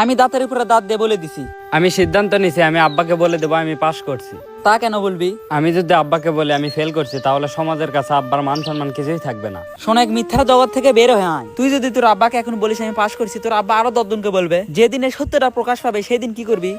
আমি দাঁতের উপরে দাঁত দিয়ে বলে দিছি। আমি সিদ্ধান্ত নিছি আমি আব্বাকে বলে দেবো আমি পাশ করছি। তা কেন বলবি? আমি যদি আব্বাকে বলি আমি ফেল করছি তাহলে সমাজের কাছে আব্বার মান সম্মান কিছুই থাকবে না। শোনেক, মিথ্যার জগৎ থেকে বের হয়ে আয়। তুই যদি তোর আব্বাকে এখন বলিস আমি পাশ করছি, তোর আব্বা আরো 10 জনকে বলবে। যেদিনে সত্যটা প্রকাশ পাবে সেদিন কি করবি?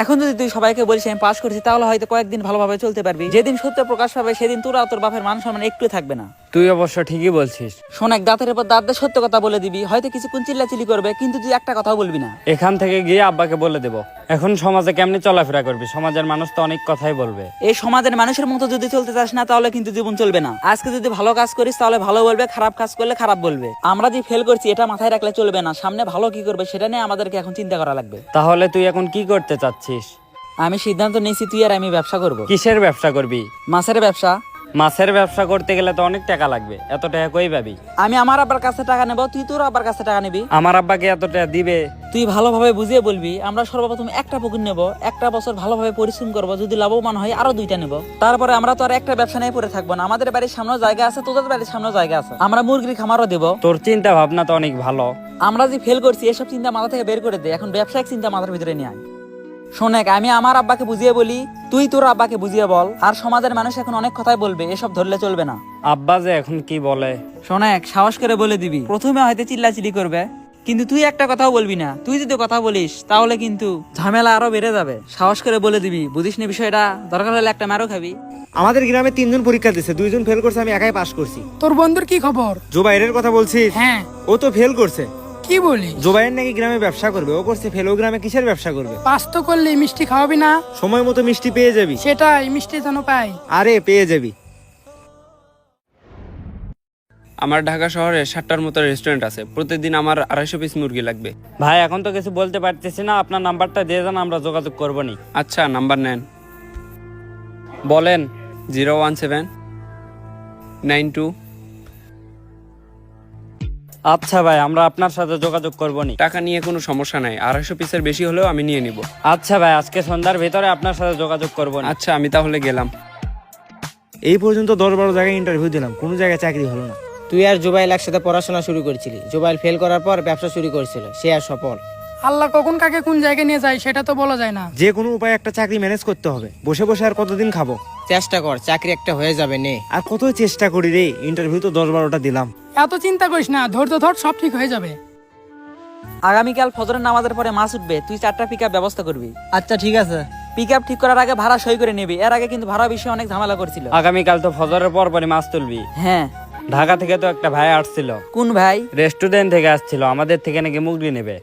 এখন যদি তুই সবাইকে বলিস আমি পাশ করছি, তাহলে হয়তো কয়েকদিন ভালোভাবে চলতে পারবি। যেদিন সত্য প্রকাশ পাবে সেদিন তোরা তোর বাপের মান সম্মান একটু থাকবে না। তুই অবশ্য ঠিকই বলছিস। শোনেক, দাঁতের উপর দাঁত দিয়ে সত্য কথা বলে দিবি, হয়তো কিছুক্ষণ চিল্লাচিল্লি করবে, কিন্তু তুই একটা কথাও বলবি না। এখান থেকে গিয়ে আব্বাকে বলে দেবো। এখন সমাজে কেমনি চলাফেরা করবি? সমাজের মানুষ তো অনেক কথাই বলবে। এই সমাজের মানুষের মতো যদি চলতে চাস না, তাহলে কিন্তু জীবন চলবে না। আজকে যদি ভালো কাজ করিস তাহলে ভালো বলবে, খারাপ কাজ করলে খারাপ বলবে। আমরা যে ফেল করছি এটা মাথায় রাখলে চলবে না। সামনে ভালো কি করবে সেটা নিয়ে আমাদেরকে এখন চিন্তা করা লাগবে। তাহলে তুই এখন কি করতে চাচ্ছিস? আমি সিদ্ধান্ত নিয়েছি তুই আর আমি ব্যবসা করব। কিসের ব্যবসা করবি? মাছের ব্যবসা। মাছের ব্যবসা করতে গেলে তো অনেক টাকা লাগবে, এত টাকা কই পাবি? আমি আমার আব্বার কাছে টাকা নেব, তুই তোর আব্বার কাছে টাকা নিবি। আমার আব্বাকে এত টাকা দিবে? তুই ভালোভাবে বুঝিয়ে বলবি আমরা সর্বপ্রথম একটা পুকুর নেব, একটা বছর ভালোভাবে পরিশ্রম করব, যদি লাভবান হয় আরো 2টা নেব। তারপরে আমরা তো আর একটা ব্যবসা নিয়ে পড়ে থাকবো না। আমাদের বাড়ির সামনেও জায়গা আছে, তোদের বাড়ির সামনেও জায়গা আছে, আমরা মুরগির খামারও দেব। তোর চিন্তা ভাবনা তো অনেক ভালো। আমরা যে ফেল করছি এসব চিন্তা মাথা থেকে বের করে দে, এখন ব্যবসায়িক চিন্তা মাথার ভিতরে নিয়ে আয়। শোনেক, আমি আমার আব্বাকে বুঝিয়ে বলি, তুই তোর আব্বাকে বুঝিয়ে বল। আর সমাজের মানুষ এখন অনেক কথাই বলবে, এসব ধরলে চলবে না। আব্বা যে এখন কি বলে? শোনেক, সাহস করে বলে দিবি। প্রথমে হয়তো চিল্লাচিল্লি করবে, কিন্তু তুই একটা কথাও বলবি না। তুই যদি কথা বলিস তাহলে কিন্তু ঝামেলা আরো বেড়ে যাবে। সাহস করে বলে দিবি, বুঝিস না বিষয়টা, দরকার হলে একটা মারও খাবি। আমাদের গ্রামে 3 জন পরীক্ষা দিচ্ছে, 2 জন ফেল করছে, আমি একাই পাস করছি। তোর বন্ধুর কি খবর? জোবাইরের কথা বলছিস? হ্যাঁ। ও তো ফেল করছে। কি বলি? জোবাইর নাকি গ্রামে ব্যবসা করবে। ও করছে ফেল, ও গ্রামে কিসের ব্যবসা করবে? পাস তো করলি, মিষ্টি খাওয়াবি না? সময় মতো মিষ্টি পেয়ে যাবি। সেটাই, মিষ্টি যেন পাই। আরে পেয়ে যাবি। আমার ঢাকা শহরে 7টার মতো রেস্টুরেন্ট আছে, প্রতিদিন আমার 250 পিস মুরগি লাগবে। ভাই এখন তো কিছু বলতে পারতেছি না, আপনার নাম্বারটা দিয়ে যান, আমরা যোগাযোগ করবো নি। আচ্ছা, নাম্বার নেন। বলেন। 01792। আচ্ছা ভাই, আমরা আপনার সাথে যোগাযোগ করবো নি। টাকা নিয়ে কোনো সমস্যা নাই, 250 পিসের বেশি হলেও আমি নিয়ে নিব। আচ্ছা ভাই, আজকে সন্ধ্যার ভিতরে আপনার সাথে যোগাযোগ করবো নি। আচ্ছা, আমি তাহলে গেলাম। এই পর্যন্ত 10-12 জায়গায় ইন্টারভিউ দিলাম, কোনো জায়গায় চাকরি হলো না। তুই আর জুবাইল একসাথে পড়াশোনা শুরু করেছিলি, জুবাইল ফেল করার পর ব্যবসা শুরু করেছিল, সে আর সফল। আল্লাহ কখন কাকে কোন জায়গায় নিয়ে যায় সেটা তো বলা যায় না। যে কোনো উপায়ে একটা চাকরি ম্যানেজ করতে হবে। বসে বসে আর কতদিন খাবো? চেষ্টা কর, চাকরি একটা হয়ে যাবে নে। আর কত চেষ্টা করি রে, ইন্টারভিউ তো 10-12টা দিলাম। এত চিন্তা করিস না, ধৈর্য ধর, সব ঠিক হয়ে যাবে। আগামীকাল ফজরের নামাজের পরে মাছ উঠবে, তুই 4টা পিকআপ ব্যবস্থা করবি। আচ্ছা ঠিক আছে। পিকআপ ঠিক করার আগে ভাড়া সই করে নিবি। এর আগে কিন্তু ভাড়া বিষয়ে অনেক ঝামেলা করছিল। আগামীকাল তো ফজরের পর পরই মাছ তুলবি। হ্যাঁ। ঢাকা থেকে তো একটা ভাই আসছিল, কোন ভাই? রেস্টুরেন্ট থেকে আসছিল, আমাদের থেকে নাকি মুরগি নেবে।